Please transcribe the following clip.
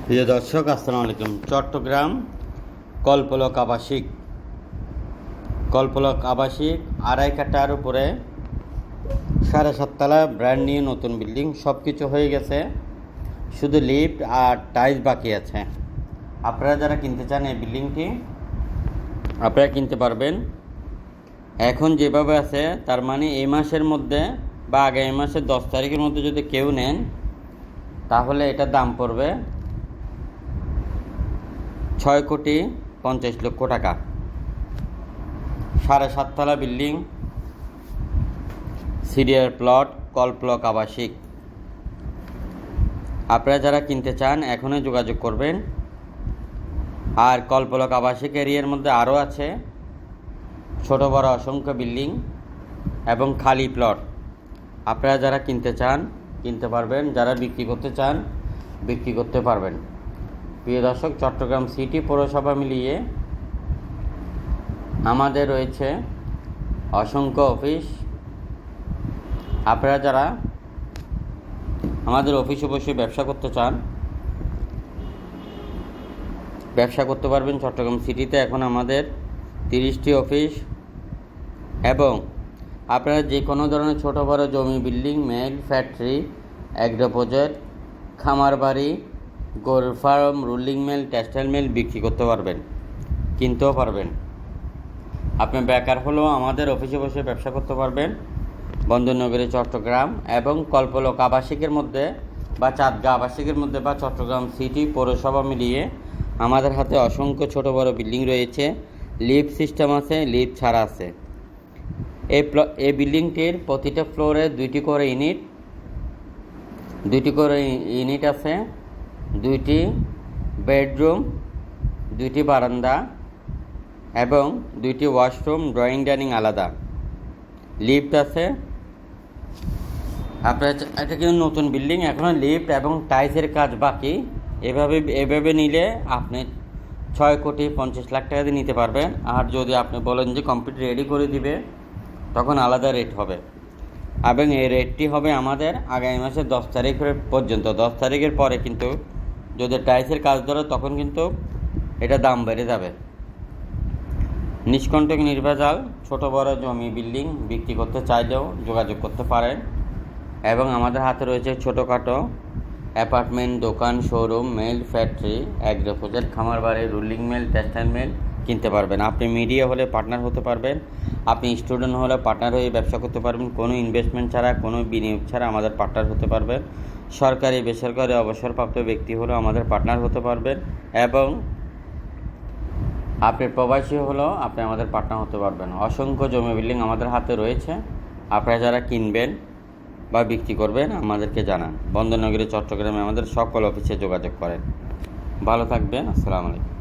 প্রিয় দর্শক, আসসালামু আলাইকুম। চট্টগ্রাম কল্পলক আবাসিক 2.5 কাঠার উপরে 7.5 তলা ব্র্যান্ড নিউ নতুন বিল্ডিং। সব কিছু হয়ে গেছে, শুধু লিফট আর টাইলস বাকি আছে। আপনারা যারা কিনতে চান এই বিল্ডিংটি আপনারা কিনতে পারবেন। এখন যেভাবে আছে, তার মানে এই মাসের মধ্যে বা আগামী মাসের 10 তারিখের মধ্যে যদি কেউ নেন, তাহলে এটার দাম পড়বে 6,50,00,000 টাকা। 7.5 তলা বিল্ডিং, সিরিয়ার প্লট, কল্পলক আবাসিক। আপনারা যারা কিনতে চান এখনই যোগাযোগ করবেন। আর কল্পলক আবাসিক এরিয়ার মধ্যে আরও আছে ছোট বড় অসংখ্য বিল্ডিং এবং খালি প্লট। আপনারা যারা কিনতে চান কিনতে পারবেন, যারা বিক্রি করতে চান বিক্রি করতে পারবেন। প্রিয় দর্শক, চট্টগ্রাম সিটি পৌরসভা মিলিয়ে আমাদের রয়েছে অসংখ্য অফিস। আপনারা যারা আমাদের অফিসে বসে ব্যবসা করতে চান ব্যবসা করতে পারবেন। চট্টগ্রাম সিটিতে এখন আমাদের 30টি অফিস, এবং আপনারা যে কোনো ধরনের ছোটো বড়ো জমি, বিল্ডিং, মিল, ফ্যাক্টরি, এগ্রো প্রজেক্ট, খামার বাড়ি, গরুর ফার্ম, রুলিং মিল, টেক্সটাইল মিল বিক্রি করতে পারবেন, কিনতেও পারবেন। আপনি বেকার হলেও আমাদের অফিসে বসে ব্যবসা করতে পারবেন। বন্দরনগরী চট্টগ্রাম এবং কল্পলক আবাসিকের মধ্যে বা চাঁদগাঁ আবাসিকের মধ্যে বা চট্টগ্রাম সিটি পৌরসভা মিলিয়ে আমাদের হাতে অসংখ্য ছোট বড় বিল্ডিং রয়েছে। লিফট সিস্টেম আছে, লিফট ছাড়া আছে। এই বিল্ডিংটির প্রতিটা ফ্লোরে 2টি করে ইউনিট আছে, 2টি বেডরুম, 2টি বারান্দা এবং 2টি ওয়াশরুম, ড্রয়িং ডাইনিং আলাদা। লিফট আছে। আপনার এটা কিন্তু নতুন বিল্ডিং, এখনও লিফট এবং টাইলসের কাজ বাকি। এভাবে নিলে আপনি 6,50,00,000 টাকা দিয়ে নিতে পারবেন। আর যদি আপনি বলেন যে কমপ্লিট রেডি করে দিবে, তখন আলাদা রেট হবে। এবং এই রেটটি হবে আমাদের আগামী মাসের 10 তারিখ পর্যন্ত। 10 তারিখের পরে কিন্তু যদি টাইলসের কাজ ধরে, তখন কিন্তু এটা দাম বেড়ে যাবে। নিষ্কণ্টক নির্ভেজাল ছোট বড় জমি, বিল্ডিং বিক্রি করতে চাইলেও যোগাযোগ করতে পারেন। এবং আমাদের হাতে রয়েছে ছোটোখাটো অ্যাপার্টমেন্ট, দোকান, শোরুম, মিল, ফ্যাক্টরি, এগ্রো প্রজেক্ট, খামার বাড়ি, রুলিং মিল, টেক্সটাইল মিল কিনতে পারবেন। আপনি মিডিয়া হলে পার্টনার হতে পারবেন। আপনি স্টুডেন্ট হলে পার্টনার হয়ে ব্যবসা করতে পারবেন। কোনো ইনভেস্টমেন্ট ছাড়া, কোনো বিনিয়োগ ছাড়া আমাদের পার্টনার হতে পারবেন। সরকারি বেসরকারি অবসরপ্রাপ্ত ব্যক্তি হলেও আমাদের পার্টনার হতে পারবেন। এবং আপনি প্রবাসী হলেও আপনি আমাদের পার্টনার হতে পারবেন। অসংখ্য জমি, বিল্ডিং আমাদের হাতে রয়েছে। আপনারা যারা কিনবেন বা বিক্রি করবেন আমাদেরকে জানান। বন্দরনগরী চট্টগ্রামে আমাদের সকল অফিসে যোগাযোগ করেন। ভালো থাকবেন। আসসালামু আলাইকুম।